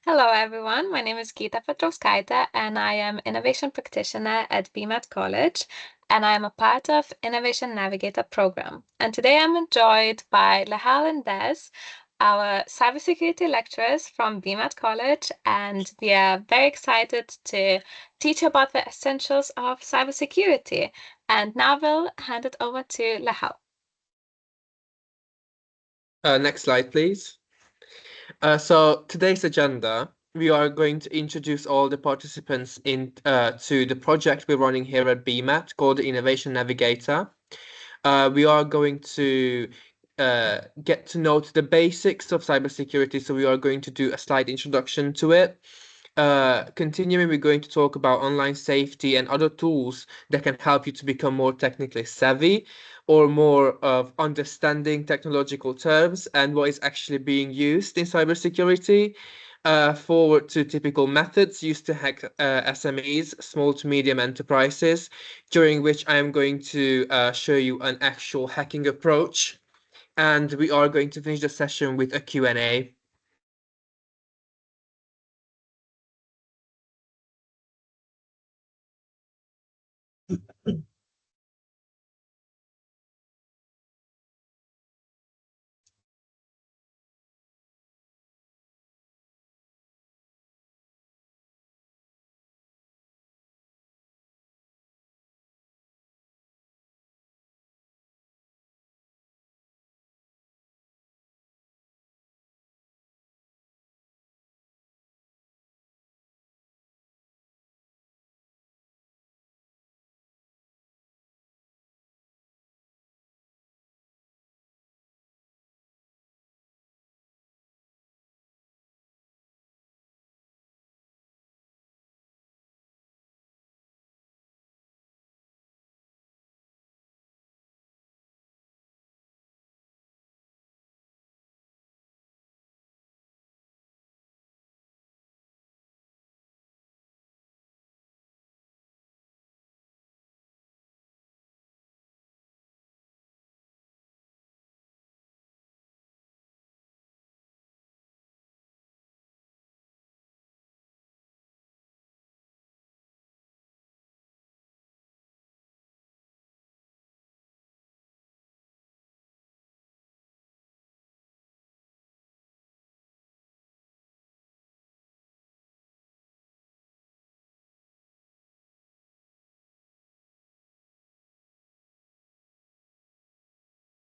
Hello, everyone. My name is Gita Petrovskaita, and I am Innovation Practitioner at BMAT College, and I am a part of Innovation Navigator program. And today I'm joined by Lehal and Des, our cybersecurity lecturers from BMAT College, and we are very excited to teach about the essentials of cybersecurity. And now we'll hand it over to Lehal. Next slide, please. So today's agenda, we are going to introduce all the participants to the project we're running here at BMAT called the Innovation Navigator. We are going to get to know the basics of cybersecurity, so we are going to do a slight introduction to it. Continuing, we're going to talk about online safety and other tools that can help you to become more technically savvy or more of understanding technological terms and what is actually being used in cybersecurity. Forward to typical methods used to hack SMEs, small to medium enterprises, during which I am going to show you an actual hacking approach. And we are going to finish the session with a Q&A.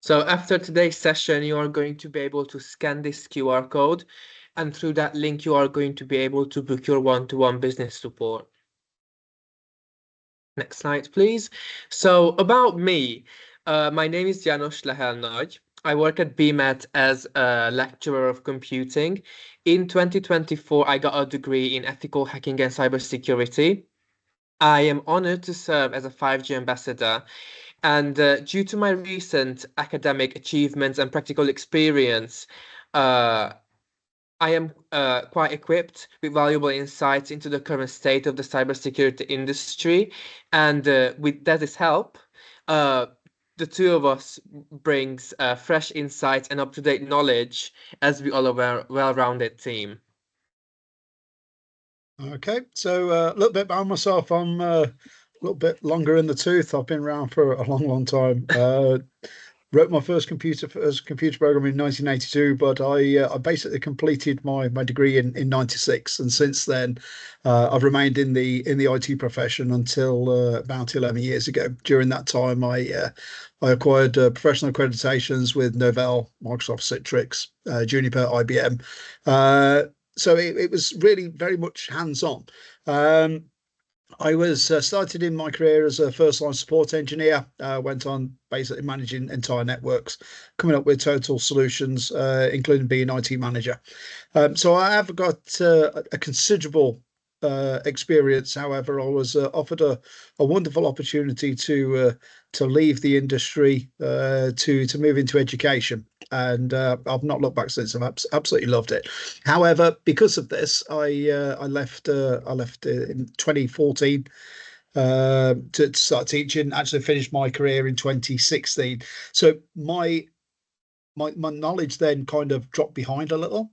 So after today's session, you are going to be able to scan this QR code, and through that link, you are going to be able to book your one-to-one business support. Next slide, please. So about me, my name is János Lehelnagy. I work at BMAT as a lecturer of computing. In 2024, I got a degree in ethical hacking and cybersecurity. I am honored to serve as a 5G ambassador. And due to my recent academic achievements and practical experience, I am quite equipped with valuable insights into the current state of the cybersecurity industry. And with Dez's help, the two of us brings fresh insights and up-to-date knowledge as we all are a well-rounded team. Okay, so a little bit about myself. I'm a little bit longer in the tooth. I've been around for a long time. Wrote my first computer program in 1982, but I basically completed my degree in 96, and since then I've remained in the IT profession until about 11 years ago. During that time, I acquired professional accreditations with Novell, Microsoft Citrix, Juniper, IBM. So it was really very much hands-on. I was started in my career as a first-line support engineer. Went on basically managing entire networks, coming up with total solutions, including being IT manager. So I have got a considerable experience. However, I was offered a wonderful opportunity to leave the industry to move into education, and I've not looked back since. I've absolutely loved it. However, because of this, I left in 2014 to start teaching. Actually, finished my career in 2016. So my my knowledge then kind of dropped behind a little,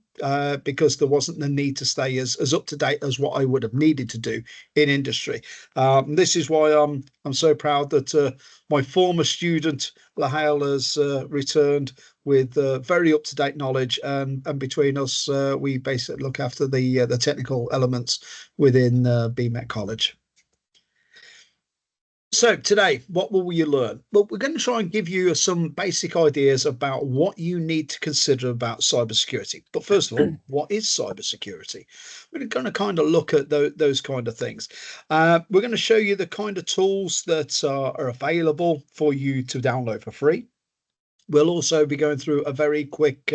because there wasn't the need to stay as up to date as what I would have needed to do in industry. This is why I'm so proud that my former student Lahail has returned with very up to date knowledge, and between us, we basically look after the technical elements within BMet College. So today, what will you learn? Well, we're going to try and give you some basic ideas about what you need to consider about cybersecurity. But first of all, what is cybersecurity? We're going to kind of look at those kind of things. We're going to show you the kind of tools that are available for you to download for free. We'll also be going through a very quick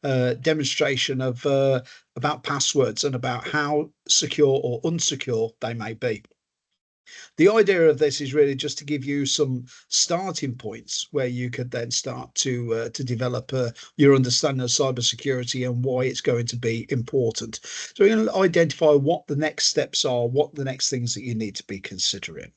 demonstration of about passwords and about how secure or unsecure they may be. The idea of this is really just to give you some starting points where you could then start to develop your understanding of cybersecurity and why it's going to be important. So we're going to identify what the next steps are, what the next things that you need to be considering.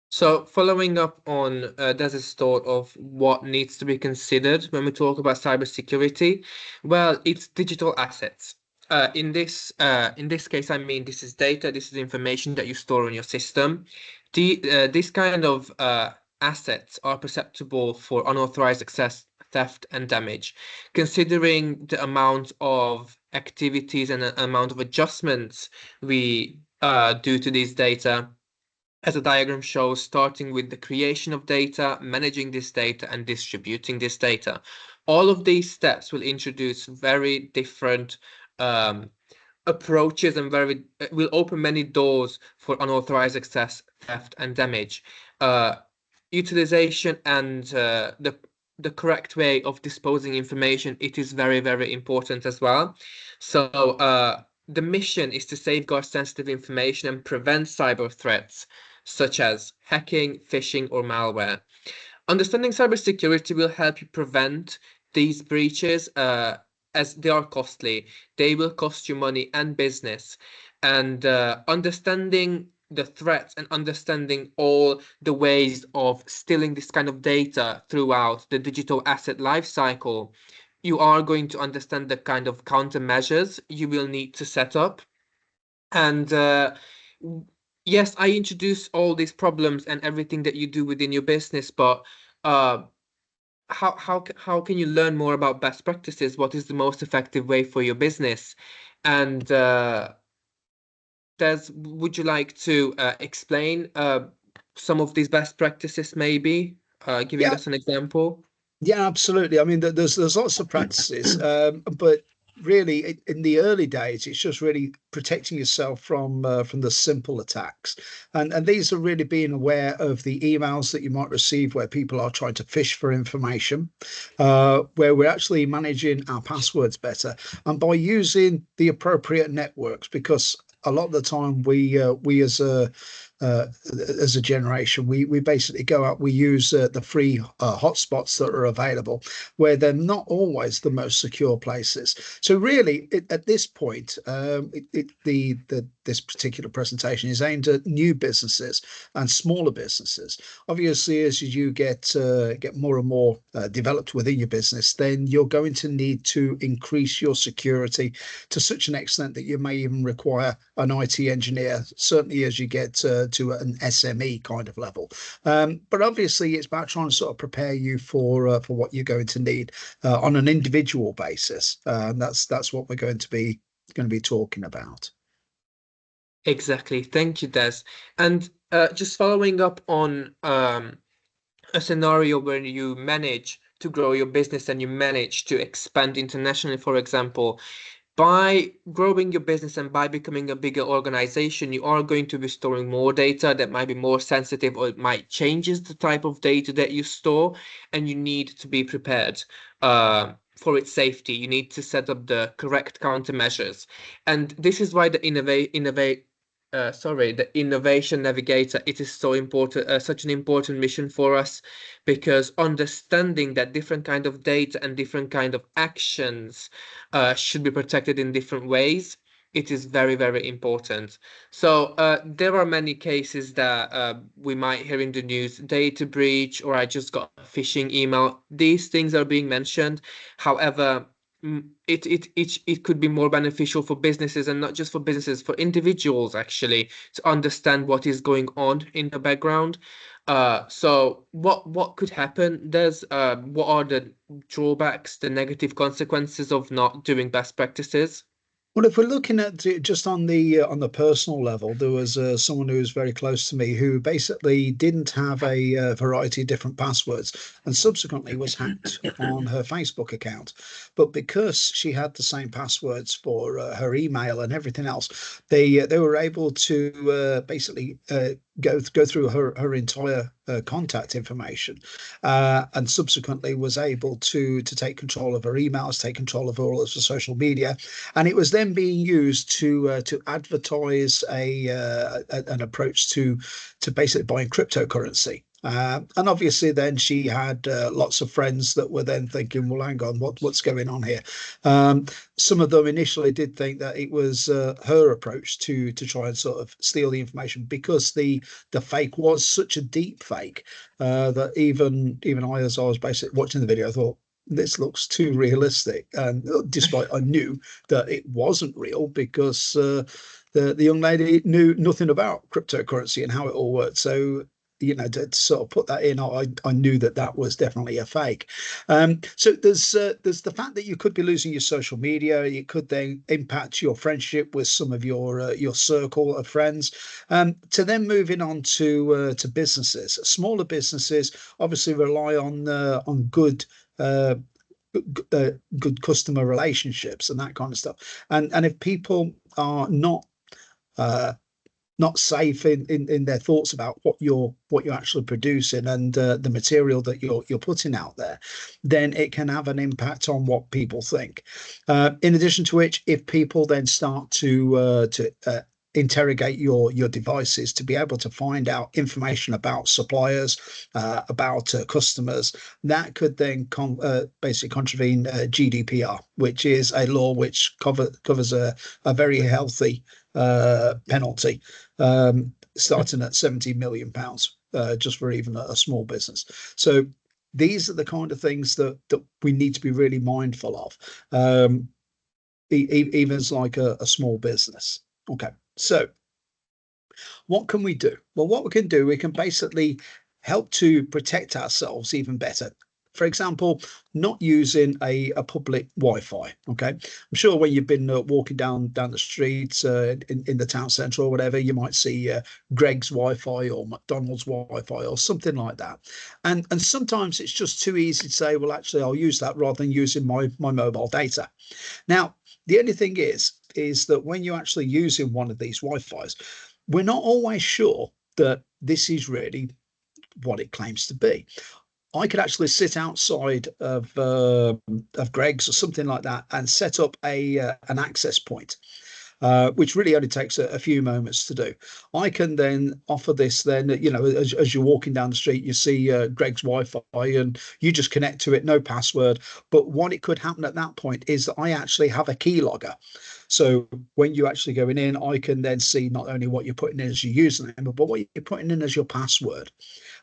So following up on Des's thought of what needs to be considered when we talk about cybersecurity, well, it's digital assets. In this case, I mean, this is data, this is information that you store on your system. This kind of assets are perceptible for unauthorized access, theft, and damage. Considering the amount of activities and the amount of adjustments we do to these data, as the diagram shows, starting with the creation of data, managing this data, and distributing this data. All of these steps will introduce very different approaches and will open many doors for unauthorized access, theft, and damage. Utilization and the correct way of disposing information, it is very, very important as well. So the mission is to safeguard sensitive information and prevent cyber threats such as hacking, phishing, or malware. Understanding cybersecurity will help you prevent these breaches, as they are costly. They will cost you money and business. And understanding the threats and understanding all the ways of stealing this kind of data throughout the digital asset lifecycle, you are going to understand the kind of countermeasures you will need to set up. And yes, I introduce all these problems and everything that you do within your business, but uh, how can you learn more about best practices? What is the most effective way for your business? And would you like to explain some of these best practices, maybe giving Yeah, us an example? yeah, absolutely. I mean, there's lots of practices, but really, in the early days, it's just really protecting yourself from the simple attacks, and these are really being aware of the emails that you might receive where people are trying to fish for information, where we're actually managing our passwords better, and by using the appropriate networks, because a lot of the time we uh, as a generation, we basically go out, we use the free hotspots that are available, where they're not always the most secure places. So really, at this point, this particular presentation is aimed at new businesses and smaller businesses. Obviously, as you get more and more developed within your business, then you're going to need to increase your security to such an extent that you may even require an IT engineer, certainly as you get to an SME kind of level. But obviously, it's about trying to sort of prepare you for what you're going to need on an individual basis. That's what we're going to be talking about. Exactly. Thank you, Des. And just following up on a scenario where you manage to grow your business and you manage to expand internationally, for example, by growing your business and by becoming a bigger organization, you are going to be storing more data that might be more sensitive, or it might changes the type of data that you store, and you need to be prepared for its safety. You need to set up the correct countermeasures. And this is why the the innovation navigator, it is so important, such an important mission for us, because understanding that different kind of data and different kind of actions should be protected in different ways, it is very, very important. So there are many cases that we might hear in the news, data breach, or I just got a phishing email. These things are being mentioned. However, it could be more beneficial for businesses, and not just for businesses, for individuals actually, to understand what is going on in the background. So what could happen? There's what are the drawbacks, the negative consequences of not doing best practices? Well, if we're looking at just on the personal level, there was someone who was very close to me who basically didn't have a variety of different passwords, and subsequently was hacked on her Facebook account. But because she had the same passwords for her email and everything else, they were able to basically go through her entire contact information, and subsequently was able to take control of her emails, take control of all of her social media, and it was then being used to advertise an approach to basically buying cryptocurrency. And obviously, then she had lots of friends that were then thinking, "Well, hang on, what's going on here?" Some of them initially did think that it was her approach to try and sort of steal the information, because the fake was such a deep fake that even I, as I was basically watching the video, thought, this looks too realistic. And despite I knew that it wasn't real, because the young lady knew nothing about cryptocurrency and how it all worked. So, to sort of put that in, I knew that was definitely a fake. So there's the fact that you could be losing your social media. It could then impact your friendship with some of your circle of friends. To then moving on to businesses, smaller businesses obviously rely on uh, good customer relationships and that kind of stuff. And if people are uh, not safe in their thoughts about what you're actually producing, and the material that you're putting out there, then it can have an impact on what people think. In addition to which, if people then start to interrogate your devices to be able to find out information about suppliers, about customers, that could then basically contravene GDPR, which is a law which covers a very healthy penalty, starting at £70 million, just for even a small business. So these are the kind of things that we need to be really mindful of, even as like a small business. Okay, so what can we do? Well, what we can do, we can basically help to protect ourselves even better. For example, not using a public Wi-Fi. Okay, I'm sure when you've been walking down the streets in the town centre or whatever, you might see Greg's Wi-Fi or McDonald's Wi-Fi or something like that. And sometimes it's just too easy to say, well, actually, I'll use that rather than using my mobile data. Now, the only thing is that when you're actually using one of these Wi-Fi's, we're not always sure that this is really what it claims to be. I could actually sit outside of Greg's or something like that and set up an access point, which really only takes a few moments to do. I can then offer this. Then, as you're walking down the street, you see Greg's Wi-Fi, and you just connect to it, no password. But what it could happen at that point is that I actually have a keylogger. So when you're actually going in, I can then see not only what you're putting in as your username, but what you're putting in as your password.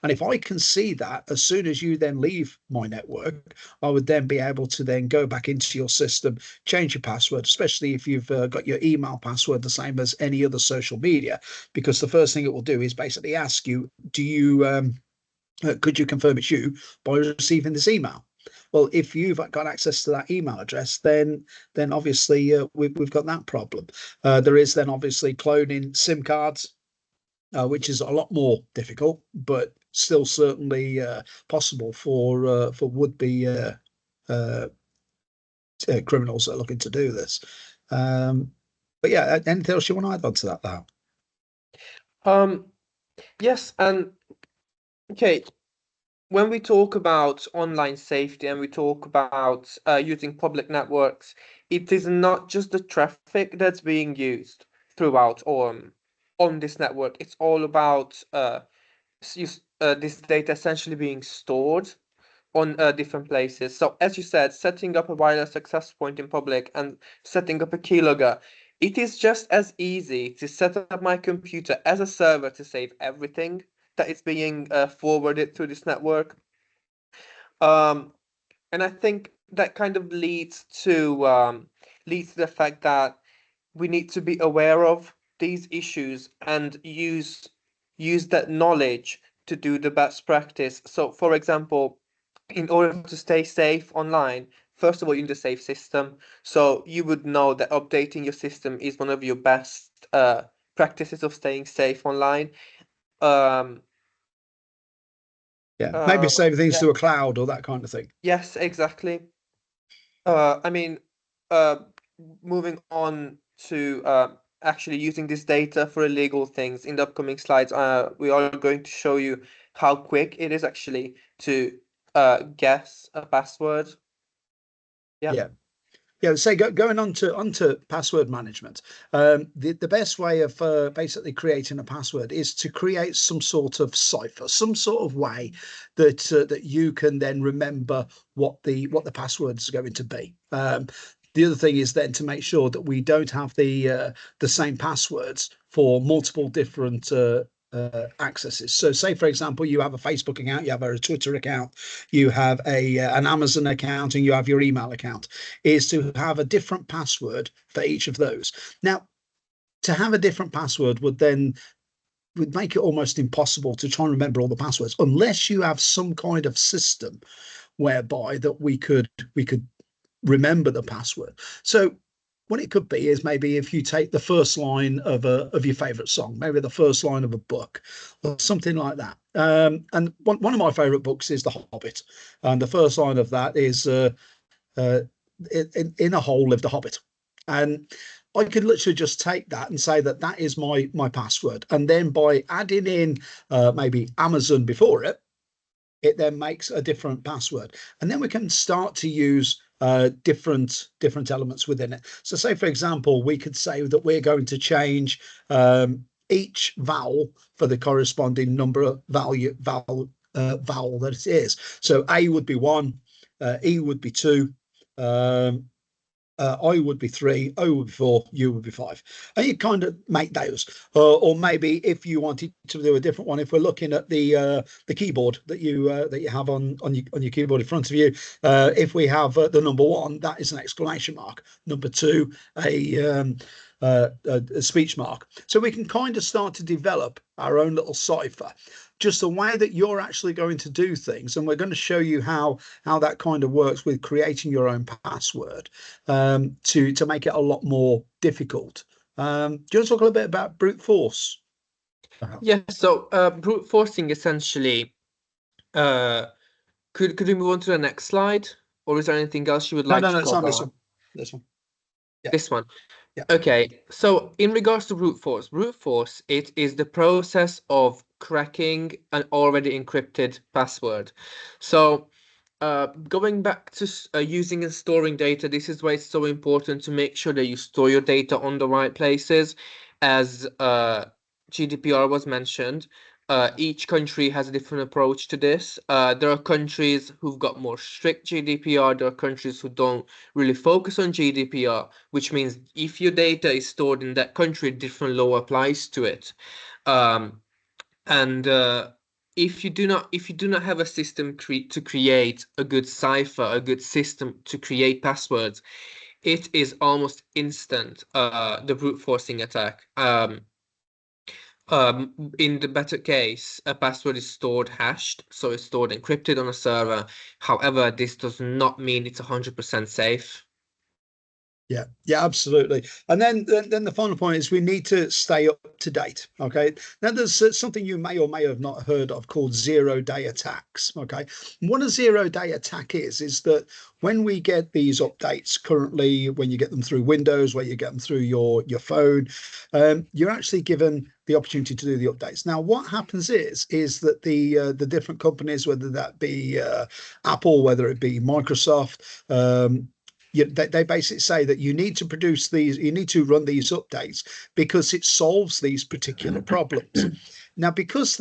And if I can see that as soon as you then leave my network, I would then be able to then go back into your system, change your password, especially if you've got your email password the same as any other social media, because the first thing it will do is basically ask you, do you could you confirm it's you by receiving this email? Well, if you've got access to that email address, then obviously we've got that problem. There is then obviously cloning SIM cards, which is a lot more difficult, but still certainly possible for would-be uh, criminals that are looking to do this. But yeah, anything else you want to add on to that, Lau? Yes, and okay, when we talk about online safety and we talk about using public networks, it is not just the traffic that's being used throughout on this network. It's all about this data essentially being stored on different places. So as you said, setting up a wireless access point in public and setting up a keylogger, It is just as easy to set up my computer as a server to save everything that is being forwarded through this network. Um, and I think that kind of leads to the fact that we need to be aware of these issues and use that knowledge to do the best practice. So, for example, in order to stay safe online, first of all, you need a safe system. So you would know that updating your system is one of your best practices of staying safe online. Um, Yeah, maybe save things yeah, to a cloud or that kind of thing. yes, exactly. I mean, uh, moving on to actually using this data for illegal things in the upcoming slides, we are going to show you how quick it is actually to guess a password. Yeah. Yeah. Yeah, so going on to onto password management, the best way of basically creating a password is to create some sort of cipher, some sort of way that that you can then remember what the password is going to be. The other thing is then to make sure that we don't have the same passwords for multiple different accesses. So, say for example, you have a Facebook account, you have a Twitter account, you have a an Amazon account, and you have your email account. Is to have a different password for each of those. Now, to have a different password would make it almost impossible to try and remember all the passwords unless you have some kind of system whereby that we could remember the password. So what it could be is maybe if you take the first line of your favorite song, maybe the first line of a book or something like that. And one of my favorite books is The Hobbit, and the first line of that is uh, in a hole lived a hobbit. And I could literally just take that and say that that is my password, and then by adding in maybe Amazon before it, it then makes a different password, and then we can start to use different elements within it. So, say for example, we could say that we're going to change each vowel for the corresponding number of vowel that it is. So, A would be one, E would be two. Um, I would be three, O would be four, U would be five. And you kind of make those. Or maybe if you wanted to do a different one, if we're looking at the keyboard that you have on your keyboard in front of you, if we have the number one, that is an exclamation mark. Number two, a speech mark. So we can kind of start to develop our own little cipher, just the way that you're actually going to do things. And we're going to show you how that kind of works with creating your own password to make it a lot more difficult. Do you want to talk a little bit about brute force? Yeah, so brute forcing essentially, uh, could we move on to the next slide? Or is there anything else you would No, like no, to no, it's on cover? this one. This one. Yeah, This one. yeah, Okay, so in regards to brute force, it is the process of cracking an already encrypted password. So, going back to using and storing data, this is why it's so important to make sure that you store your data on the right places. As GDPR was mentioned, each country has a different approach to this. There are countries who've got more strict GDPR, there are countries who don't really focus on GDPR, which means if your data is stored in that country, different law applies to it. And if you do not have a system to create a good cipher, a good system to create passwords, it is almost instant the brute forcing attack. In the better case, a password is stored hashed, so it's stored encrypted on a server. However, this does not mean it's 100% safe. yeah, yeah, absolutely. And then the final point is we need to stay up to date. Okay. Now there's something you may or may have not heard of called zero-day attacks. Okay. And what a zero-day attack is that when we get these updates currently, when you get them through Windows, where you get them through your phone, you're actually given the opportunity to do the updates. Now, what happens is that the different companies, whether that be Apple, whether it be Microsoft, they basically say that you need to produce these, you need to run these updates because it solves these particular problems. Now, because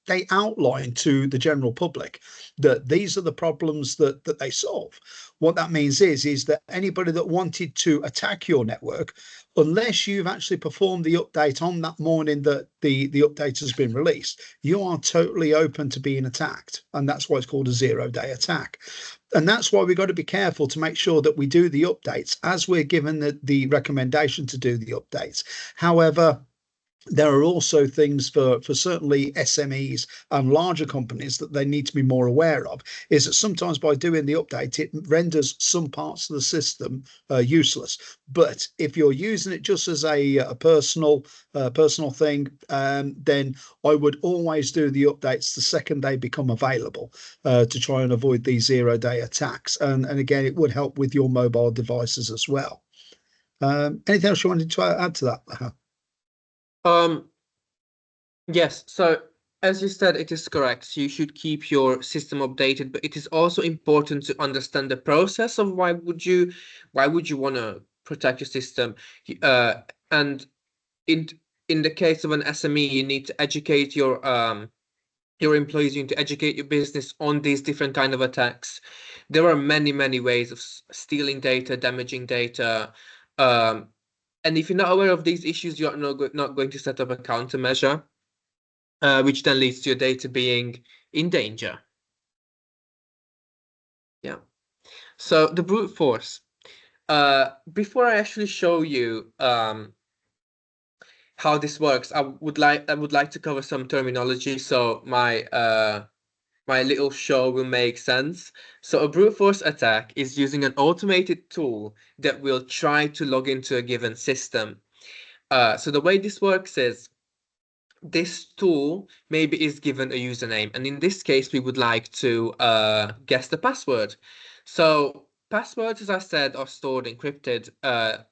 they outline to the general public that these are the problems that they solve. What that means is that anybody that wanted to attack your network, unless you've actually performed the update on that morning that the update has been released, you are totally open to being attacked. And that's why it's called a 0-day attack. And that's why we've got to be careful to make sure that we do the updates as we're given the recommendation to do the updates. However, there are also things for certainly SMEs and larger companies that they need to be more aware of, is that sometimes by doing the update, it renders some parts of the system useless. But if you're using it just as a personal thing, then I would always do the updates the second they become available to try and avoid these 0-day attacks. And again, it would help with your mobile devices as well. Anything else you wanted to add to that? Yes, so as you said, it is correct. You should keep your system updated, but it is also important to understand the process of why would you want to protect your system. And in the case of an SME, you need to educate your employees, you need to educate your business on these different kind of attacks. There are many ways of stealing data, damaging data. And if you're not aware of these issues, you're not going to set up a countermeasure. Which then leads to your data being in danger. Yeah. So the brute force. Before I actually show you how this works, I would like to cover some terminology so my little show will make sense. So a brute force attack is using an automated tool that will try to log into a given system. So the way this works is this tool maybe is given a username, and in this case we would like to guess the password. So passwords, as I said, are stored encrypted,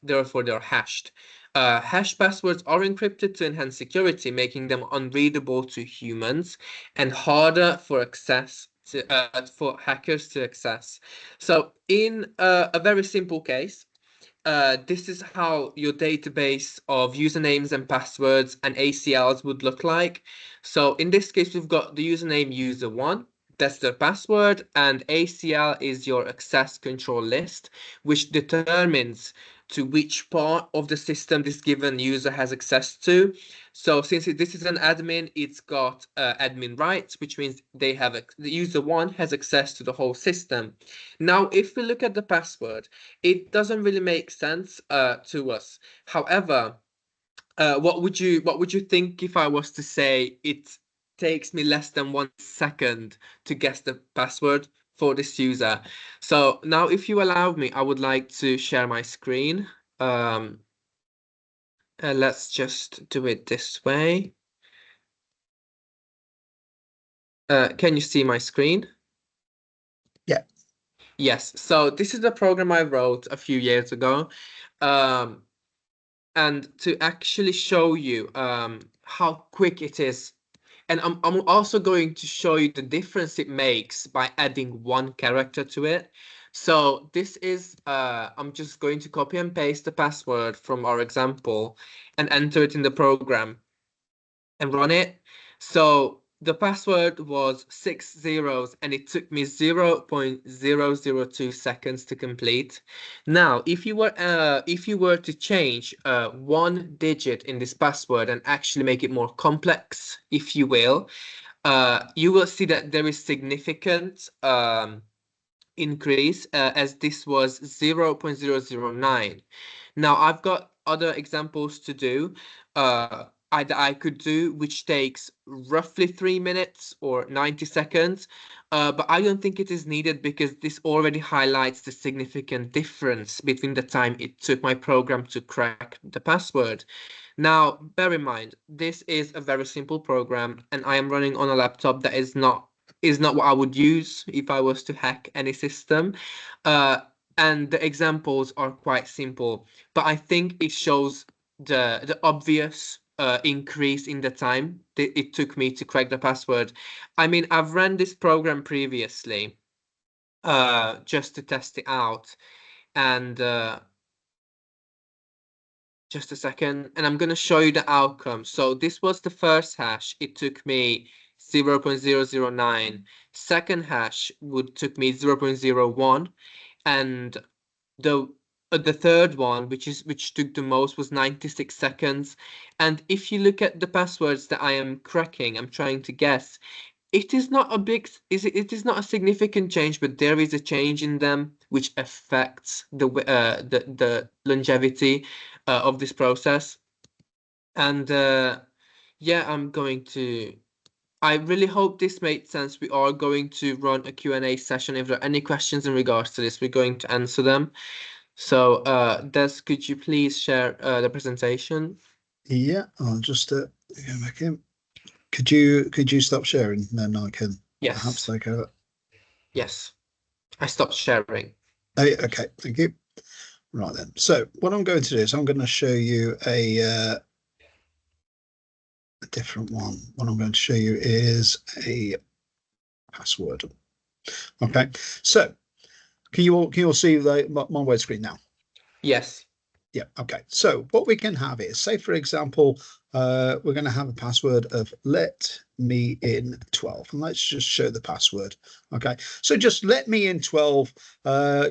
therefore they're hashed. Hash passwords are encrypted to enhance security, making them unreadable to humans and harder for hackers to access. So in a very simple case, this is how your database of usernames and passwords and ACLs would look like. So in this case, we've got the username user1, that's the password, and ACL is your access control list, which determines to which part of the system this given user has access to. So since this is an admin, it's got admin rights, which means the user one has access to the whole system. Now, if we look at the password, it doesn't really make sense to us. However, what would you think if I was to say it takes me less than 1 second to guess the password for this user? So now, if you allow me, I would like to share my screen. Let's just do it this way. Can you see my screen? Yeah. Yes. So this is a program I wrote a few years ago. And to actually show you how quick it is. And I'm also going to show you the difference it makes by adding one character to it. So this is, I'm just going to copy and paste the password from our example and enter it in the program and run it. So the password was 6 zeros and it took me 0.002 seconds to complete. Now, if you were to change one digit in this password and actually make it more complex, if you will see that there is significant increase as this was 0.009. Now I've got other examples to do. I could do which takes roughly 3 minutes or 90 seconds, but I don't think it is needed because this already highlights the significant difference between the time it took my program to crack the password. Now, bear in mind, this is a very simple program, and I am running on a laptop that is not what I would use if I was to hack any system. And the examples are quite simple, but I think it shows the obvious increase in the time that it took me to crack the password. I mean, I've ran this program previously just to test it out, and just a second, and I'm going to show you the outcome. So this was the first hash. It took me 0.009. Second hash took me 0.01, and the third one, which took the most, was 96 seconds. And if you look at the passwords that I am cracking, I'm trying to guess, it is not a big, it is not a significant change, but there is a change in them which affects the longevity of this process. And yeah, I really hope this made sense. We are going to run a Q&A session. If there are any questions in regards to this, we're going to answer them. So, Des, could you please share the presentation? Yeah, I'll just go back in. Could you stop sharing, and then I can perhaps Yes. take over? Yes. I stopped sharing. Oh, yeah, okay, thank you. Right then. So what I'm going to do is I'm going to show you a different one. What I'm going to show you is a password. Okay. So can you all see my word screen now? Yes. Yeah. Okay. So what we can have is, say for example, we're going to have a password of let me in 12, and let's just show the password. Okay. So just let me in 12,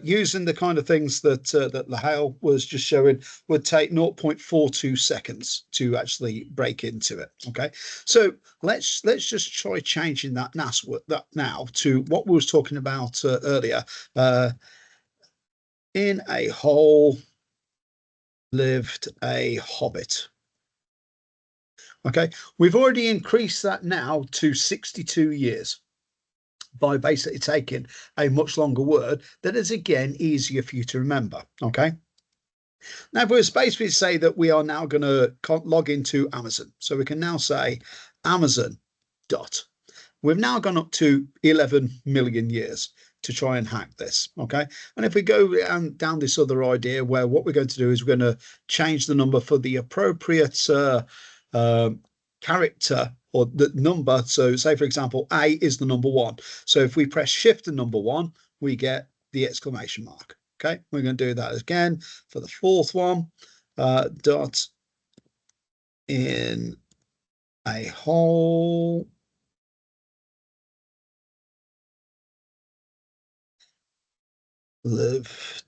using the kind of things that that Lahail was just showing, would take 0.42 seconds to actually break into it. Okay. So let's just try changing that now to what we was talking about earlier. In a hole lived a hobbit. Okay, we've already increased that now to 62 years by basically taking a much longer word that is again easier for you to remember. Okay, now if we basically say that we are now going to log into Amazon, so we can now say Amazon dot. We've now gone up to 11 million years to try and hack this. Okay. And if we go down this other idea where what we're going to do is we're going to change the number for the appropriate character or the number. So say, for example, A is the number 1. So if we press shift and number 1, we get the exclamation mark. Okay. We're going to do that again for the fourth one. Dot in a hole lived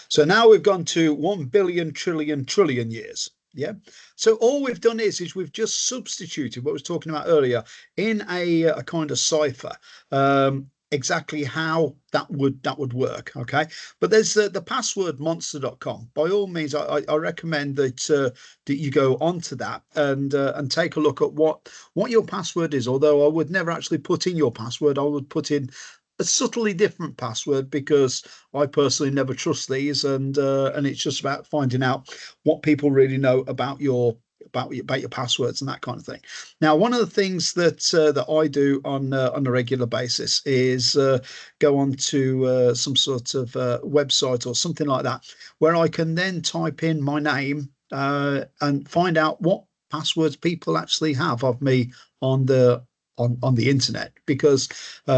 So now we've gone to 1 billion trillion years. Yeah. So all we've done is we've just substituted what I was talking about earlier in a kind of cipher. Exactly how that would work. Okay. But there's the password monster.com. By all means, I recommend that that you go onto that and take a look at what your password is. Although I would never actually put in your password, I would put in a subtly different password because I personally never trust these, and it's just about finding out what people really know about your passwords and that kind of thing. Now, one of the things that that I do on a regular basis is go on to some sort of website or something like that, where I can then type in my name and find out what passwords people actually have of me on the internet, because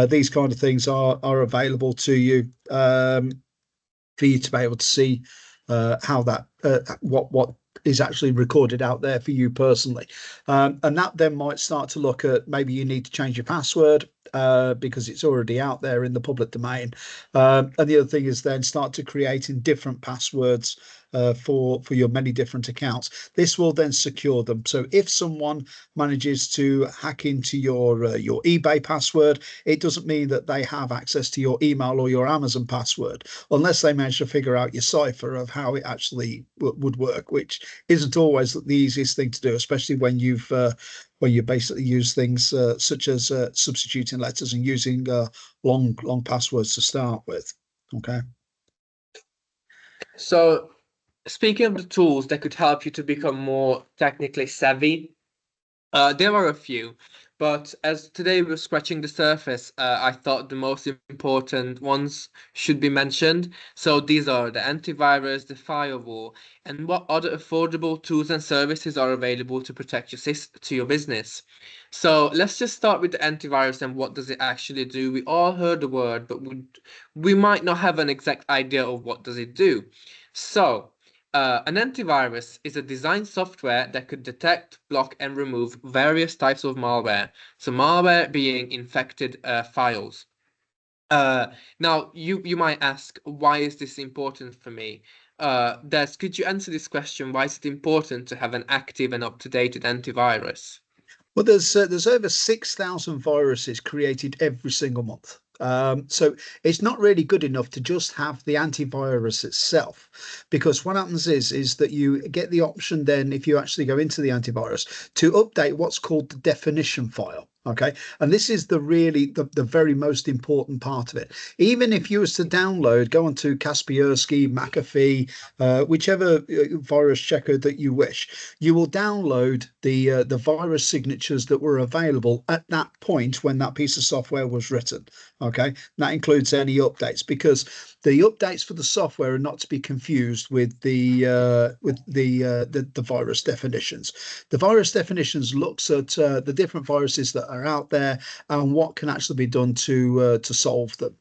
these kind of things are available to you for you to be able to see how that what is actually recorded out there for you personally, and that then might start to look at maybe you need to change your password because it's already out there in the public domain, and the other thing is then start to creating different passwords for your many different accounts. This will then secure them. So if someone manages to hack into your eBay password, it doesn't mean that they have access to your email or your Amazon password unless they manage to figure out your cipher of how it actually would work, which isn't always the easiest thing to do, especially when you basically use things such as substituting letters and using long passwords to start with. Okay. So, speaking of the tools that could help you to become more technically savvy, there are a few, but as today we're scratching the surface, I thought the most important ones should be mentioned. So these are the antivirus, the firewall, and what other affordable tools and services are available to protect your business. So let's just start with the antivirus and what does it actually do. We all heard the word, but we might not have an exact idea of what does it do. So, an antivirus is a design software that could detect, block, and remove various types of malware. So, malware being infected files. Now, you might ask, why is this important for me? Des, could you answer this question? Why is it important to have an active and up-to-date antivirus? Well, there's over 6,000 viruses created every single month. So it's not really good enough to just have the antivirus itself, because what happens is that you get the option then, if you actually go into the antivirus, to update what's called the definition file. Okay, and this is the very most important part of it. Even if you was to download, go onto Kaspersky, McAfee, whichever virus checker that you wish, you will download the virus signatures that were available at that point when that piece of software was written. Okay, that includes any updates, because the updates for the software are not to be confused with the virus definitions. The virus definitions looks at the different viruses that are out there and what can actually be done to solve them.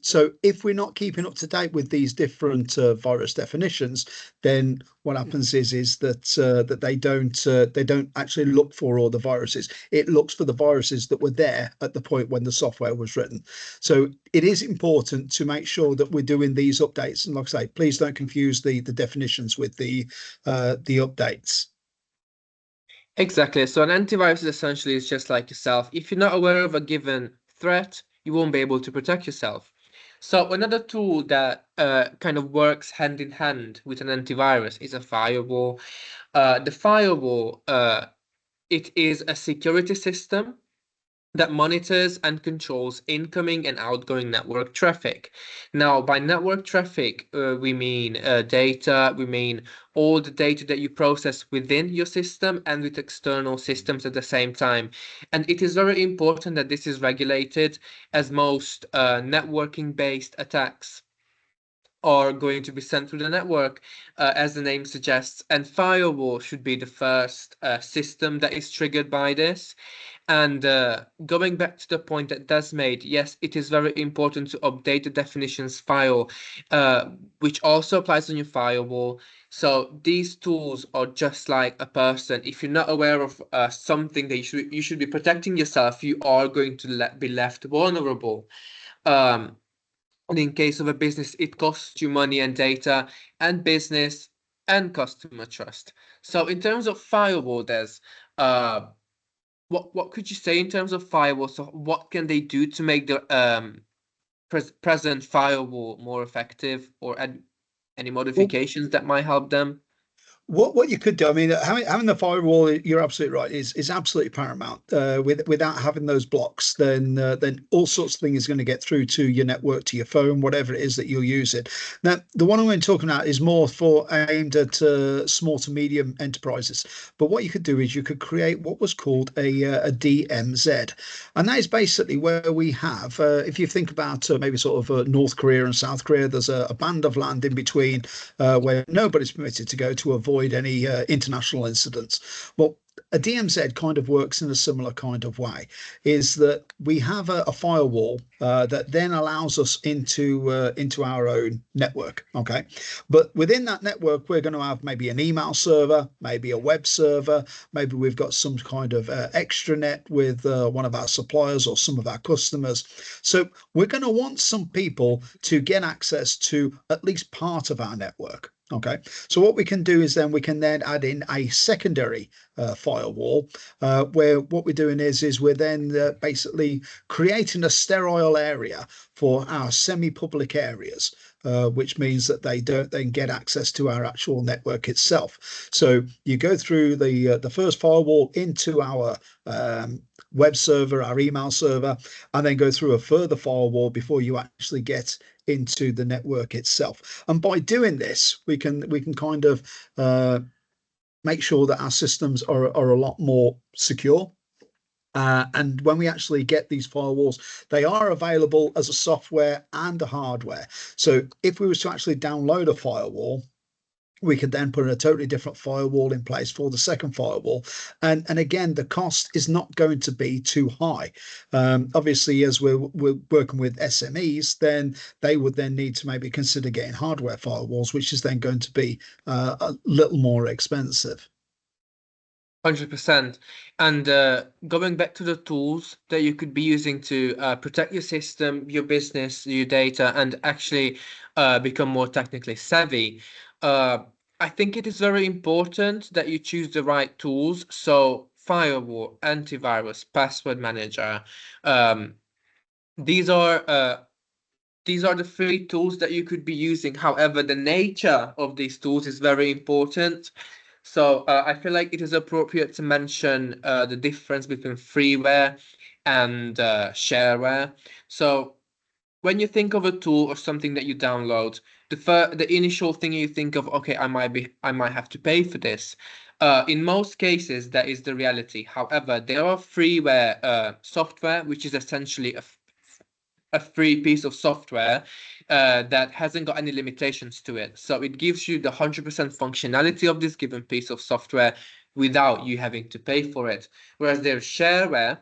So if we're not keeping up to date with these different virus definitions, then what happens is that they don't actually look for all the viruses. It looks for the viruses that were there at the point when the software was written. So it is important to make sure that we're doing these updates. And like I say, please don't confuse the definitions with the updates. Exactly. So an antivirus essentially is just like yourself. If you're not aware of a given threat, you won't be able to protect yourself. So another tool that kind of works hand in hand with an antivirus is a firewall. The firewall, it is a security system that monitors and controls incoming and outgoing network traffic. Now, by network traffic, we mean data, we mean all the data that you process within your system and with external systems at the same time. And it is very important that this is regulated, as most networking-based attacks are going to be sent through the network, as the name suggests, and firewall should be the first system that is triggered by this. And going back to the point that Des made, yes, it is very important to update the definitions file, which also applies on your firewall. So these tools are just like a person. If you're not aware of something that you should be protecting yourself, you are going to be left vulnerable. Um, and in case of a business, it costs you money and data and business and customer trust. So in terms of firewall, Des, uh, what could you say in terms of firewall? So what can they do to make the present firewall more effective, or add any Well, modifications that might help them? what you could do, I mean, having the firewall, you're absolutely right, is absolutely paramount. Without having those blocks, then all sorts of things are going to get through to your network, to your phone, whatever it is that you're using. Now, the one I'm going to talk about is more for aimed at small to medium enterprises. But what you could do is you could create what was called a DMZ, and that is basically where we have, if you think about maybe sort of North Korea and South Korea, there's a band of land in between where nobody's permitted to go to avoid any international incidents. Well, a DMZ kind of works in a similar kind of way, is that we have a firewall that then allows us into our own network. Okay, but within that network, we're going to have maybe an email server, maybe a web server, maybe we've got some kind of extranet with one of our suppliers or some of our customers. So we're going to want some people to get access to at least part of our network. Okay, so what we can do is then we can then add in a secondary firewall, where what we're doing is we're then basically creating a sterile area for our semi-public areas. Which means that they don't then get access to our actual network itself. So you go through the first firewall into our web server, our email server, and then go through a further firewall before you actually get into the network itself. And by doing this, we can kind of make sure that our systems are a lot more secure. And when we actually get these firewalls, they are available as a software and a hardware. So if we was to actually download a firewall, we could then put a totally different firewall in place for the second firewall. And again, the cost is not going to be too high. Obviously, as we're working with SMEs, then they would then need to maybe consider getting hardware firewalls, which is then going to be a little more expensive. 100%. And going back to the tools that you could be using to protect your system, your business, your data, and actually become more technically savvy, I think it is very important that you choose the right tools. So, firewall, antivirus, password manager, um, these are the free tools that you could be using. However, the nature of these tools is very important. So I feel like it is appropriate to mention the difference between freeware and shareware. So when you think of a tool or something that you download, the initial thing you think of, okay, I might have to pay for this. In most cases, that is the reality. However, there are freeware software, which is essentially a free piece of software that hasn't got any limitations to it. So it gives you the 100% functionality of this given piece of software without you having to pay for it. Whereas there's shareware,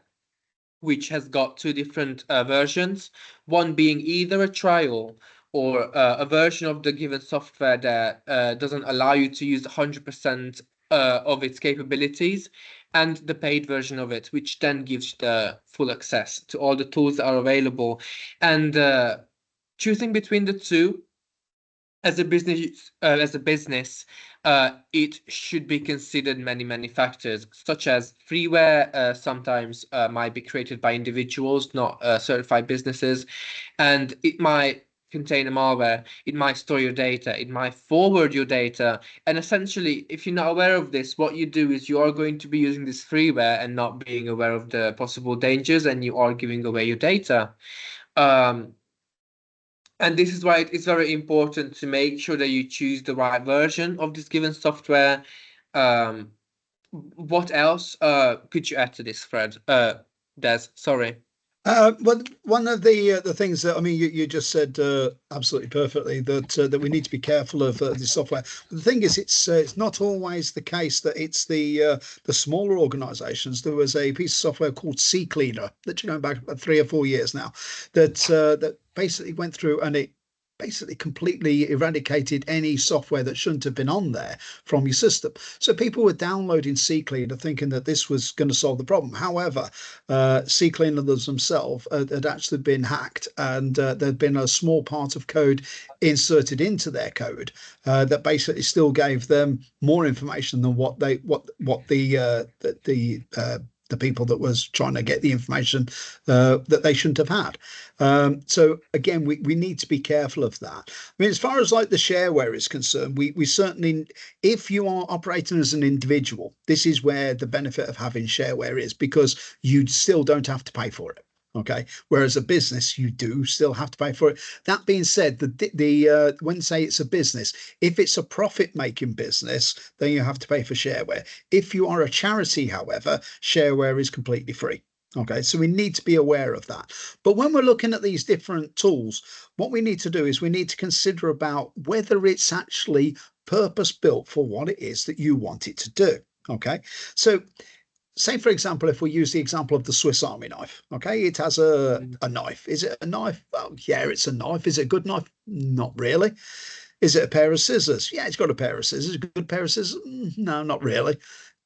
which has got two different versions, one being either a trial or a version of the given software that doesn't allow you to use 100% of its capabilities, and the paid version of it, which then gives you the full access to all the tools that are available. And choosing between the two as a business, it should be considered many factors, such as freeware sometimes might be created by individuals, not certified businesses, and it might contain a malware, it might store your data, it might forward your data, and essentially, if you're not aware of this, what you do is you are going to be using this freeware and not being aware of the possible dangers, and you are giving away your data. Um, and this is why it is very important to make sure that you choose the right version of this given software. Um, what else could you add to this, Fred? Des, sorry. Well, one of the things that I mean, you just said absolutely perfectly that we need to be careful of the software. But the thing is, it's not always the case that it's the smaller organisations. There was a piece of software called CCleaner that's going back about 3 or 4 years now that basically went through and it basically completely eradicated any software that shouldn't have been on there from your system. So people were downloading CCleaner thinking that this was going to solve the problem. However, CCleaner themselves had actually been hacked, and there'd been a small part of code inserted into their code that basically still gave them more information than what the people that was trying to get the information that they shouldn't have had. So again, we need to be careful of that. I mean, as far as like the shareware is concerned, we certainly, if you are operating as an individual, this is where the benefit of having shareware is, because you still don't have to pay for it. Okay. Whereas a business, you do still have to pay for it. That being said, when say it's a business, if it's a profit-making business, then you have to pay for shareware. If you are a charity, however, shareware is completely free. Okay, so we need to be aware of that. But when we're looking at these different tools, what we need to do is we need to consider about whether it's actually purpose built for what it is that you want it to do. Okay, so say for example, if we use the example of the Swiss Army knife, okay, it has a knife. Is it a knife? Well, yeah, it's a knife. Is it a good knife? Not really. Is it a pair of scissors? Yeah, it's got a pair of scissors. A good pair of scissors? No, not really.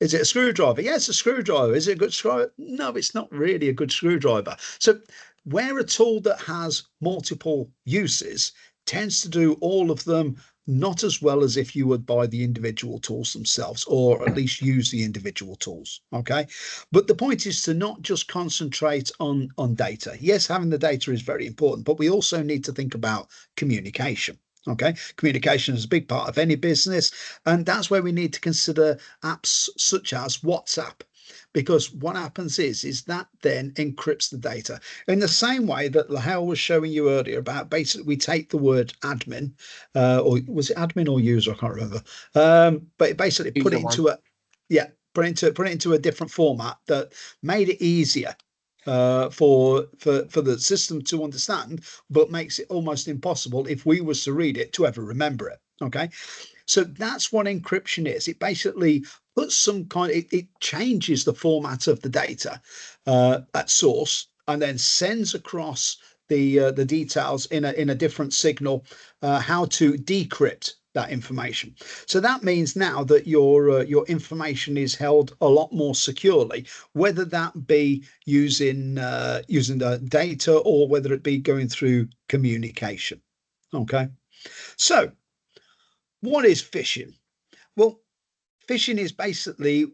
Is it a screwdriver? Yeah, it's a screwdriver. Is it a good screwdriver? No, it's not really a good screwdriver. So where a tool that has multiple uses tends to do all of them not as well as if you would buy the individual tools themselves, or at least use the individual tools. Okay, but the point is to not just concentrate on data. Yes, having the data is very important, but we also need to think about communication. Okay, communication is a big part of any business, and that's where we need to consider apps such as WhatsApp, because what happens is that then encrypts the data in the same way that Lahel was showing you earlier about. Basically, we take the word admin, or was it admin or user? I can't remember. But basically put Either it one. into a, yeah, put it into a different format that made it easier for the system to understand, but makes it almost impossible if we was to read it to ever remember it. Okay, So that's what encryption is. It basically puts some kind, it changes the format of the data at source and then sends across the details in a different signal, how to decrypt that information. So that means now that your information is held a lot more securely, whether that be using the data or whether it be going through communication. Okay, so what is phishing? Well, phishing is basically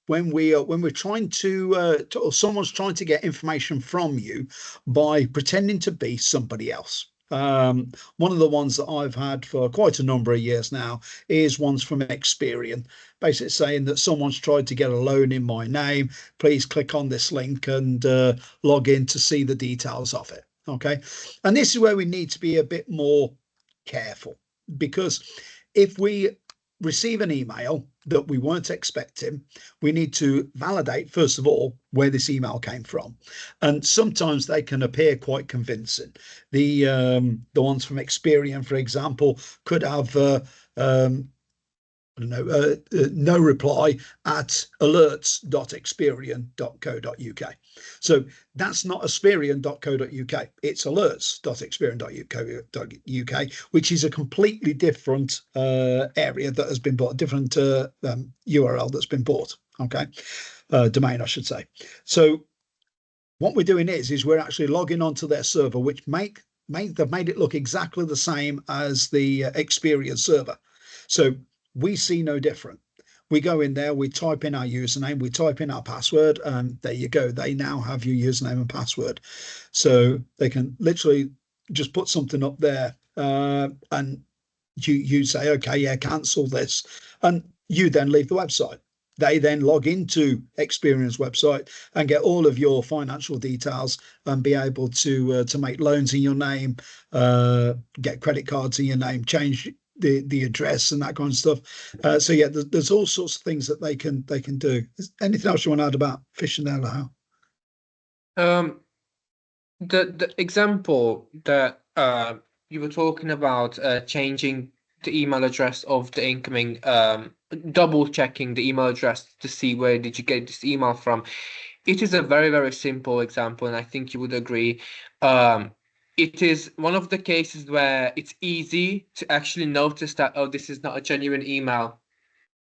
when we're trying to or someone's trying to get information from you by pretending to be somebody else. One of the ones that I've had for quite a number of years now is ones from Experian, basically saying that someone's tried to get a loan in my name. Please click on this link and log in to see the details of it. Okay, and this is where we need to be a bit more careful, because if we receive an email that we weren't expecting, we need to validate, first of all, where this email came from. And sometimes they can appear quite convincing. The ones from Experian, for example, could have I don't know, no reply at alerts.experian.co.uk. So that's not experian.co.uk. It's alerts.experian.co.uk, which is a completely different area that has been bought, a different URL that's been bought. Okay, domain, I should say. So what we're doing is we're actually logging onto their server, which they've made it look exactly the same as the Experian server. So we see no different. We go in there, we type in our username, we type in our password, and there you go. They now have your username and password. So they can literally just put something up there, and you say, okay, yeah, cancel this. And you then leave the website. They then log into Experian's website and get all of your financial details and be able to make loans in your name, get credit cards in your name, change the address and that kind of stuff. So yeah, there's all sorts of things that they can do. Is anything else you want to add about phishing there, Lau? The example that you were talking about, changing the email address of the incoming, double checking the email address to see where did you get this email from. It is a very, very simple example, and I think you would agree. It is one of the cases where it's easy to actually notice that, oh, this is not a genuine email.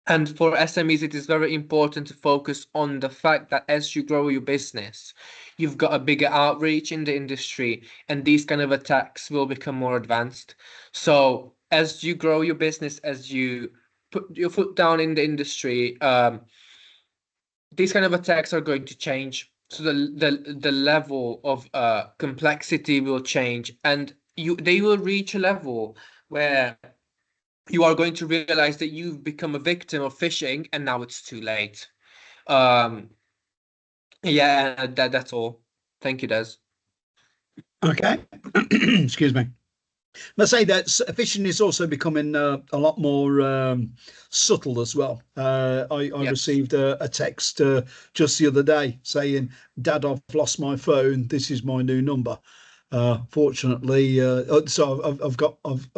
And for SMEs, it is very important to focus on the fact that as you grow your business, you've got a bigger outreach in the industry, and these kind of attacks will become more advanced. So as you grow your business, as you put your foot down in the industry, these kind of attacks are going to change. So the level of complexity will change, and they will reach a level where you are going to realize that you've become a victim of phishing, and now it's too late. Um, yeah, that's all. Thank you, Des. Okay, excuse me. Let's say that phishing is also becoming a lot more subtle as well. I Yes. received a text just the other day saying, "Dad, I've lost my phone. This is my new number." Fortunately, so I've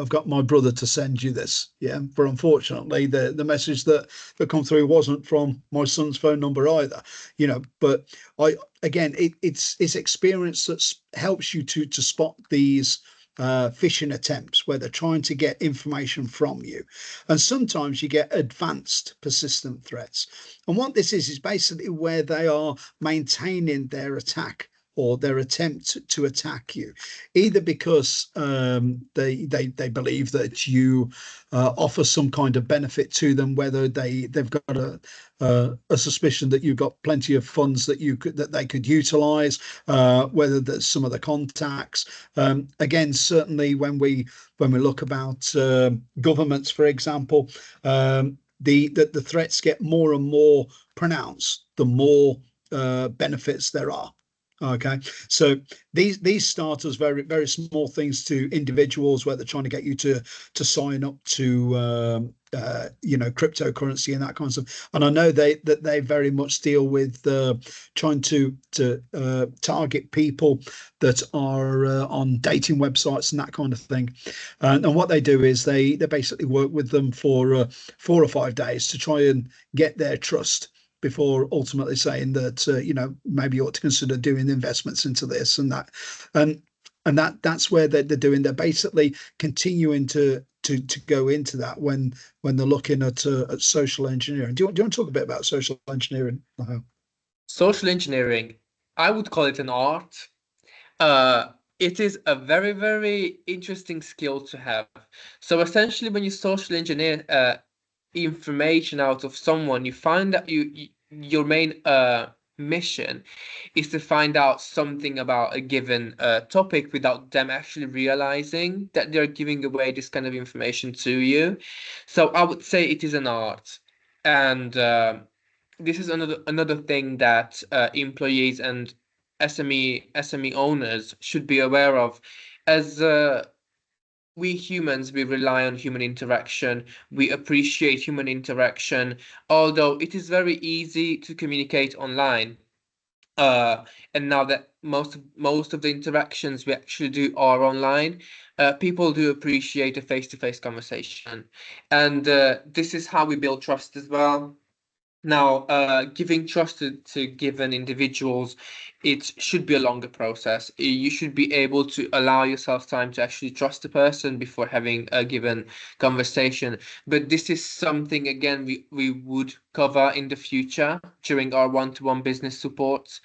got my brother to send you this. Yeah, but unfortunately, the message that come through wasn't from my son's phone number either. You know, but I again, it's experience that helps you to spot these phishing attempts where they're trying to get information from you. And sometimes you get advanced persistent threats. And what this is basically where they are maintaining their attack or their attempt to attack you, either because they believe that you offer some kind of benefit to them, whether they've got a suspicion that you've got plenty of funds that they could utilize, whether there's some of the contacts. Again, certainly when we look about governments, for example, the threats get more and more pronounced the more benefits there are. Okay, so these start as very very small things to individuals where they're trying to get you to sign up to cryptocurrency and that kind of stuff. And I know they very much deal with trying to target people that are on dating websites and that kind of thing. And what they do is they basically work with them for 4 or 5 days to try and get their trust before ultimately saying that maybe you ought to consider doing investments into this and that, and that's where they're doing. They're basically continuing to go into that when they're looking at social engineering. Do you want to talk a bit about social engineering? Social engineering, I would call it an art. It is a very, very interesting skill to have. So essentially, when you social engineer information out of someone, you find that your main mission is to find out something about a given topic without them actually realizing that they're giving away this kind of information to you. So I would say it is an art, and this is another thing that employees and SME owners should be aware of, as we humans, we rely on human interaction. We appreciate human interaction, although it is very easy to communicate online. And now that most of the interactions we actually do are online, people do appreciate a face-to-face conversation, and this is how we build trust as well. Now, giving trust to given individuals, it should be a longer process. You should be able to allow yourself time to actually trust a person before having a given conversation. But this is something, again, we would cover in the future during our one-to-one business support.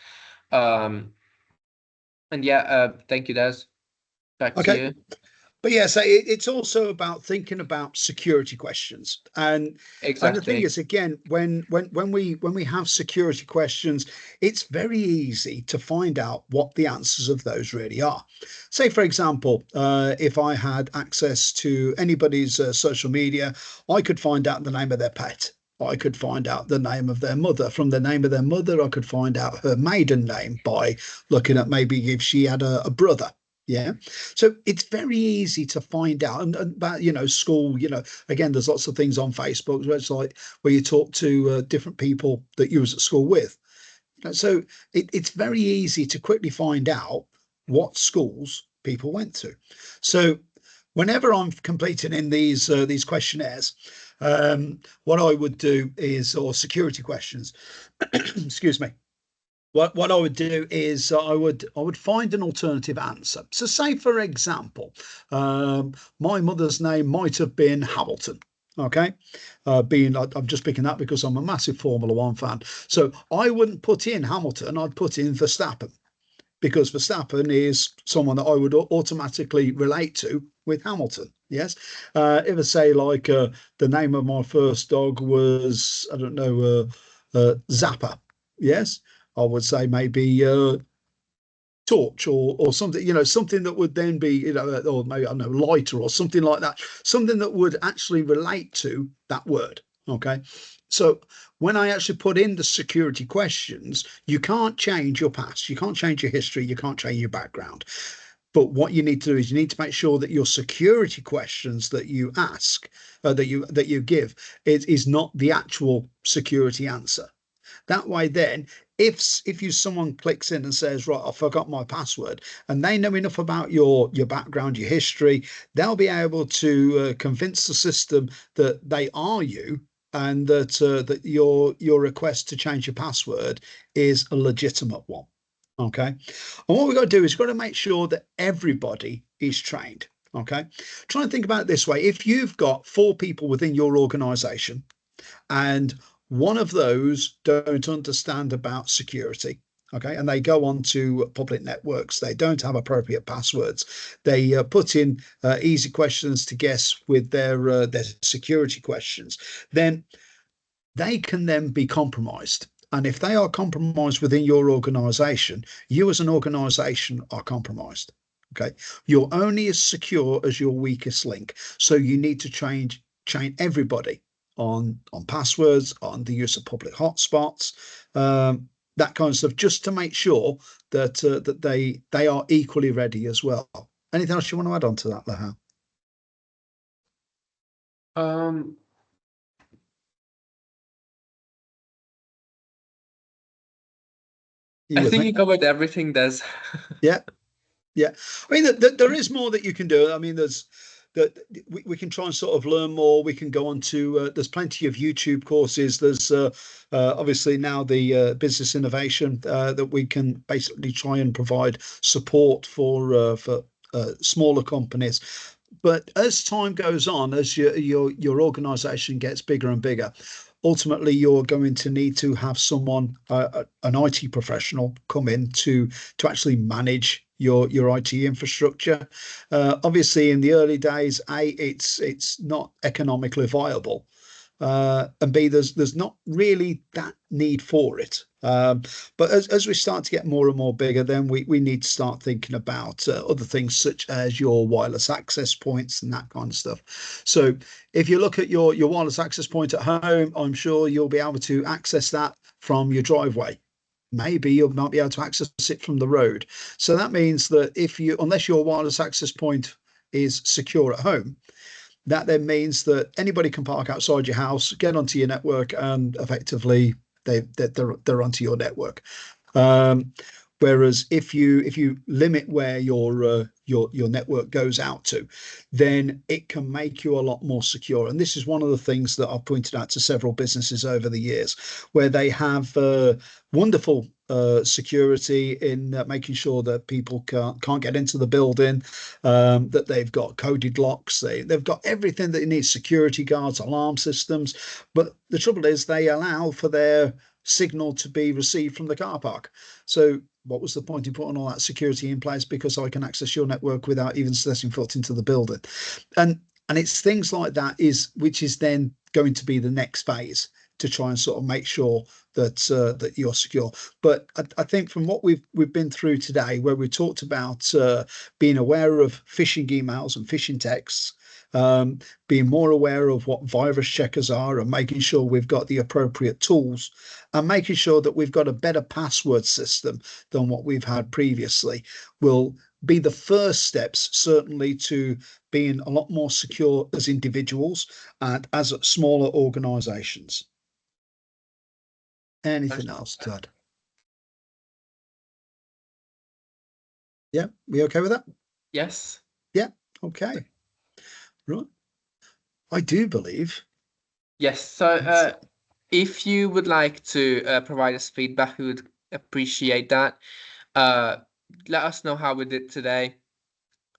Um, and yeah, thank you, Des. Back to Okay. you. But yeah, so it's also about thinking about security questions, and the thing Exactly. is, again, when we have security questions, it's very easy to find out what the answers of those really are. Say, for example, if I had access to anybody's social media, I could find out the name of their pet. I could find out the name of their mother. From the name of their mother, I could find out her maiden name by looking at maybe if she had a brother. Yeah. So it's very easy to find out. And about, school, again, there's lots of things on Facebook where it's like where you talk to different people that you was at school with. So it's very easy to quickly find out what schools people went to. So whenever I'm completing in these questionnaires, what I would do is, or security questions, excuse me, what I would do is I would find an alternative answer. So, say for example, my mother's name might have been Hamilton. Okay, I'm just picking that because I'm a massive Formula One fan. So I wouldn't put in Hamilton. I'd put in Verstappen because Verstappen is someone that I would automatically relate to with Hamilton. Yes, if I say like the name of my first dog was, I don't know, Zappa. Yes, I would say maybe torch or something, something that would then be, or maybe I don't know, lighter or something like that, something that would actually relate to that word. Okay. So when I actually put in the security questions, you can't change your past, you can't change your history, you can't change your background. But what you need to do is you need to make sure that your security questions that you ask, that you give, is not the actual security answer. That way, then, if someone clicks in and says, "Right, I forgot my password," and they know enough about your background, your history, they'll be able to convince the system that they are you and that your request to change your password is a legitimate one. Okay, and what we've got to do is we've got to make sure that everybody is trained. Okay, try and think about it this way: if you've got 4 people within your organization and one of those don't understand about security, okay, and they go on to public networks, they don't have appropriate passwords, they put in easy questions to guess with their security questions, then they can then be compromised. And if they are compromised within your organization, you as an organization are compromised. Okay. You're only as secure as your weakest link. So you need to train everybody on passwords, on the use of public hotspots, that kind of stuff, just to make sure that that they are equally ready as well. Anything else you want to add on to that, Lehal? Um, You I with think me? you covered everything, Des. Yeah. Yeah, I mean, there is more that you can do. I mean, there's that we can try and sort of learn more. We can go on to there's plenty of YouTube courses. There's obviously now the business innovation that we can basically try and provide support for smaller companies. But as time goes on, as your organization gets bigger and bigger, ultimately you're going to need to have someone, an IT professional, come in to actually manage your IT infrastructure. Obviously, in the early days, it's not economically viable, and B, there's not really that need for it. But as we start to get more and more bigger, then we need to start thinking about other things such as your wireless access points and that kind of stuff. So if you look at your wireless access point at home, I'm sure you'll be able to access that from your driveway. Maybe you might be able to access it from the road. So that means that unless your wireless access point is secure at home, that then means that anybody can park outside your house, get onto your network, and effectively they're onto your network. Um, Whereas if you limit where your network goes out to, then it can make you a lot more secure. And this is one of the things that I've pointed out to several businesses over the years, where they have wonderful security in making sure that people can't get into the building, that they've got coded locks, they've got everything that they need, security guards, alarm systems. But the trouble is they allow for their signal to be received from the car park. So what was the point in putting all that security in place? Because I can access your network without even setting foot into the building. And it's things like that which is then going to be the next phase to try and sort of make sure that you're secure. But I think from what we've been through today, where we talked about being aware of phishing emails and phishing texts, being more aware of what virus checkers are, and making sure we've got the appropriate tools, and making sure that we've got a better password system than what we've had previously, will be the first steps, certainly, to being a lot more secure as individuals and as smaller organizations. Anything else, Todd? Yeah, we okay with that? Yes. Yeah, okay. Right. I do believe. Yes. So, if you would like to provide us feedback, we would appreciate that. Uh, Let us know how we did today.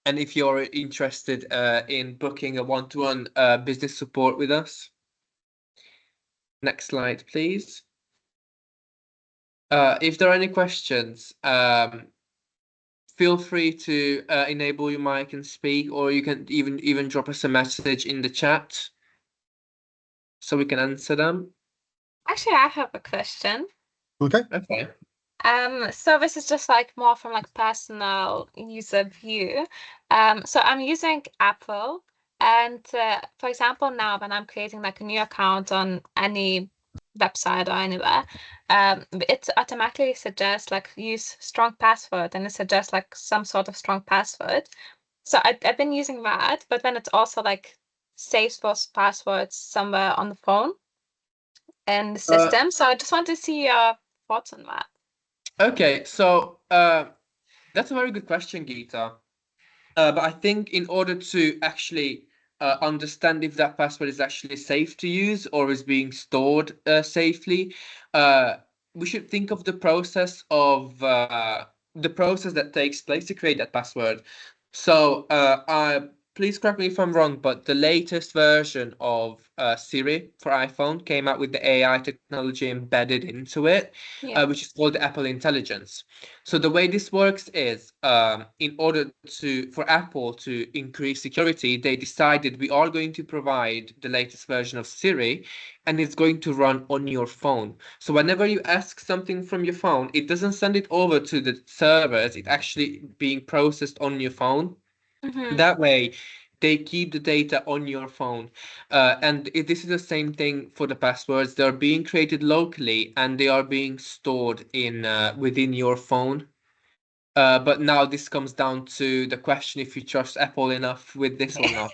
And if you're interested in booking a one-to-one business support with us. Next slide, please. If there are any questions, feel free to enable your mic and speak, or you can even drop us a message in the chat so we can answer them. Actually, I have a question. Okay. Okay. So this is just like more from like personal user view. So I'm using Apple, and for example, now when I'm creating like a new account on any website or anywhere, it automatically suggests like use strong password, and it suggests like some sort of strong password. So I've been using that, but then it's also like saves those passwords somewhere on the phone and the system. So I just want to see your thoughts on that. Okay, so that's a very good question, Geeta. But I think in order to actually understand if that password is actually safe to use or is being stored safely, uh, we should think of the process that takes place to create that password. So, please correct me if I'm wrong, but the latest version of Siri for iPhone came out with the AI technology embedded into it, Yeah. which is called the Apple Intelligence. So the way this works is, in order for Apple to increase security, they decided we are going to provide the latest version of Siri, and it's going to run on your phone. So whenever you ask something from your phone, it doesn't send it over to the servers. It's actually being processed on your phone. Mm-hmm. That way, they keep the data on your phone. And this is the same thing for the passwords. They're being created locally and they are being stored in within your phone. But now this comes down to the question if you trust Apple enough with this or not.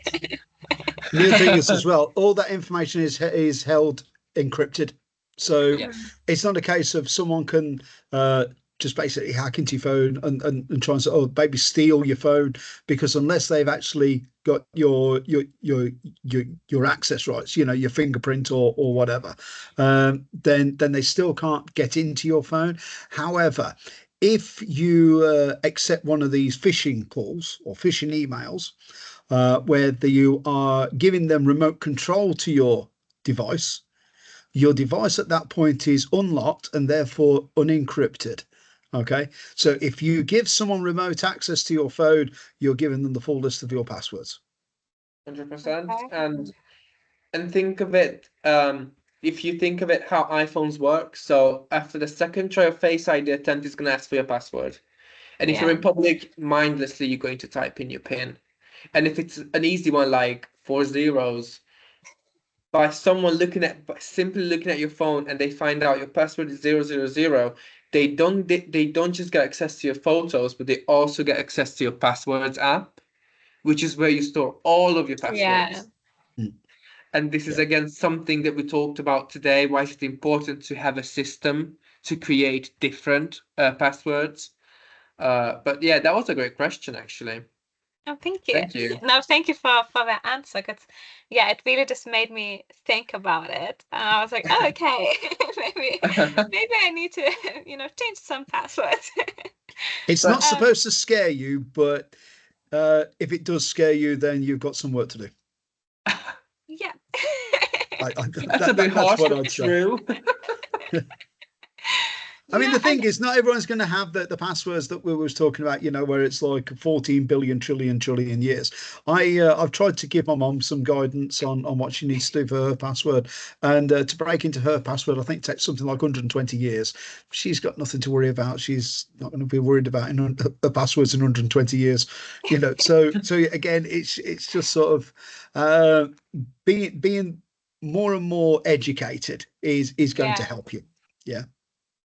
The other thing is as well, all that information is held encrypted. So Yes. it's not a case of someone can just basically hack into your phone and try and say, oh, maybe steal your phone, because unless they've actually got your access rights, you know, your fingerprint or whatever, then they still can't get into your phone. However, if you accept one of these phishing calls or phishing emails, where you are giving them remote control to your device at that point is unlocked and therefore unencrypted. Okay. So if you give someone remote access to your phone, you're giving them the full list of your passwords. 100%. Okay. And think of it, if you think of it how iPhones work, so after the second try of Face ID attempt, it's going to ask for your password. And if you're Yeah. in public, mindlessly, you're going to type in your PIN. And if it's an easy one like 4 zeros, by someone simply looking at your phone and they find out your password is 000, they don't just get access to your photos, but they also get access to your passwords app, which is where you store all of your Yeah. passwords. Mm. And this is Yeah. again something that we talked about today. Why is it important to have a system to create different passwords? But yeah, that was a great question, actually. Oh, thank you. Thank you. No, thank you for the answer. Cause yeah, it really just made me think about it, and I was like, oh, okay, maybe I need to, change some passwords. It's not But supposed to scare you, but if it does scare you, then you've got some work to do. Yeah. that's a bit That's harsh, what but I'd say. true. I mean, Yeah, the thing is, not everyone's going to have the passwords that we was talking about, you know, where it's like 14 billion trillion years. I've tried to give my mom some guidance on what she needs to do for her password, and to break into her password, I think it takes something like 120 years. She's got nothing to worry about. She's not going to be worried about the passwords in 120 years, you know. So again, it's just sort of being more and more educated is going to yeah. help you. Yeah.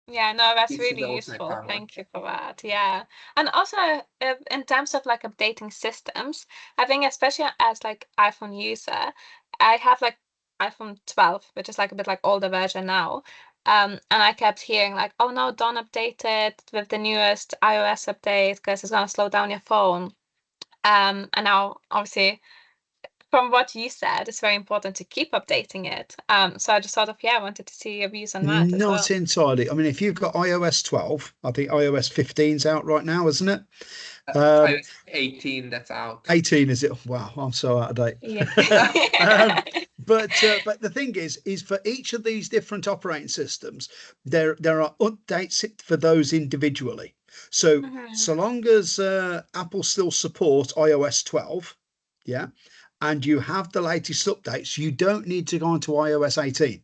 Yeah, no, that's This is the really ultimate useful. power. Thank you for that. Yeah. And also, in terms of like updating systems, I think especially as like iPhone user, I have like iPhone 12, which is like a bit like older version now. And I kept hearing like, oh no, don't update it with the newest iOS update because it's gonna slow down your phone. And now obviously from what you said, it's very important to keep updating it. So I just thought of, yeah, I wanted to see your views on that as Not well. entirely. I mean, if you've got iOS 12, I think iOS 15's out right now, isn't it? I Um, was 18, that's out. 18 is it? Wow, I'm so out of date. Yeah. But the thing is for each of these different operating systems, there are updates for those individually. So Mhm. so long as Apple still support iOS 12, yeah, and you have the latest updates, you don't need to go on to iOS 18.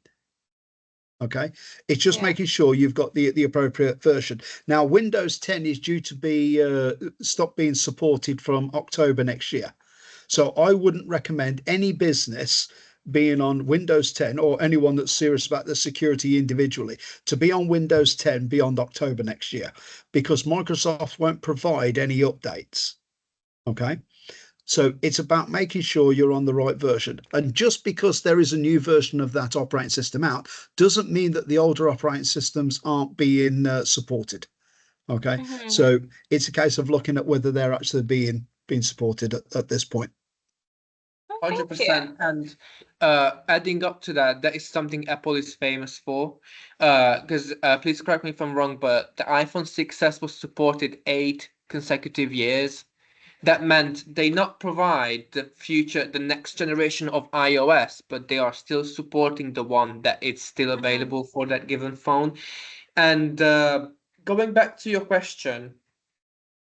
Okay, it's just Yeah. making sure you've got the appropriate version. Now, Windows 10 is due to be stop being supported from October next year. So I wouldn't recommend any business being on Windows 10, or anyone that's serious about the security individually, to be on Windows 10 beyond October next year, because Microsoft won't provide any updates. Okay. So it's about making sure you're on the right version. And just because there is a new version of that operating system out doesn't mean that the older operating systems aren't being supported. Okay. Mhm. So it's a case of looking at whether they're actually being supported at this point. Oh, thank you. 100%. And adding up to that, that is something Apple is famous for. Because please correct me if I'm wrong, but the iPhone 6s was supported 8 consecutive years. That meant they not provide the next generation of iOS, but they are still supporting the one that is still Mhm. available for that given phone. And going back to your question,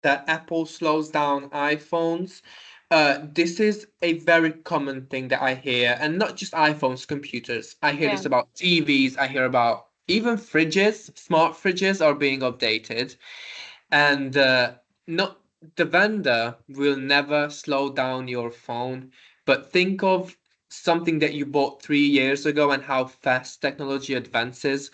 that Apple slows down iPhones. This is a very common thing that I hear, and not just iPhones, computers. I hear Yeah. this about TVs, I hear about even fridges, smart fridges are being updated. And not the vendor will never slow down your phone, but think of something that you bought 3 years ago and how fast technology advances.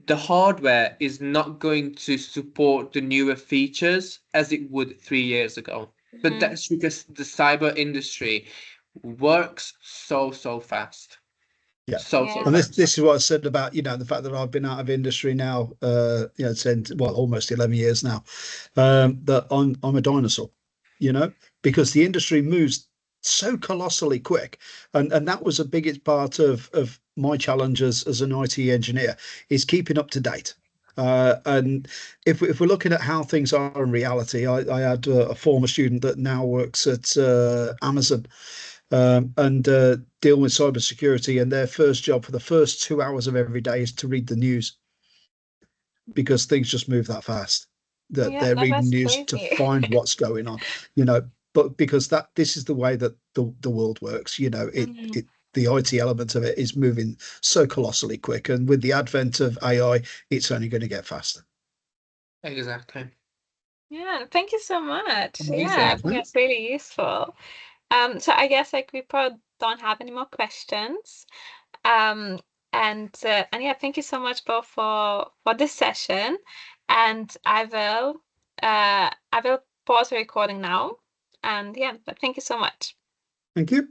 The hardware is not going to support the newer features as it would 3 years ago. But Mhm. that's because the cyber industry works so fast. Yeah. So And Yeah. this fast. is what I said about, the fact that I've been out of industry now, almost 11 years now, that I'm a dinosaur, because the industry moves so colossally quick. And that was a biggest part of my challenge as an IT engineer, is keeping up to date. And if we're looking at how things are in reality, I had a former student that now works at Amazon, and deal with cybersecurity. And their first job for the first 2 hours of every day is to read the news, because things just move that fast. That Yeah, they're no, reading that's news to crazy. find what's going on, you know. But because this is the way that the world works, Mhm. the IT element of it is moving so colossally quick, and with the advent of AI, it's only going to get faster. Exactly. Yeah, thank you so much. Yeah, I Amazing. think that's really useful. So I guess like we probably don't have any more questions. Um, and yeah, thank you so much both for this session. And I will pause the recording now. And yeah, but thank you so much. Thank you.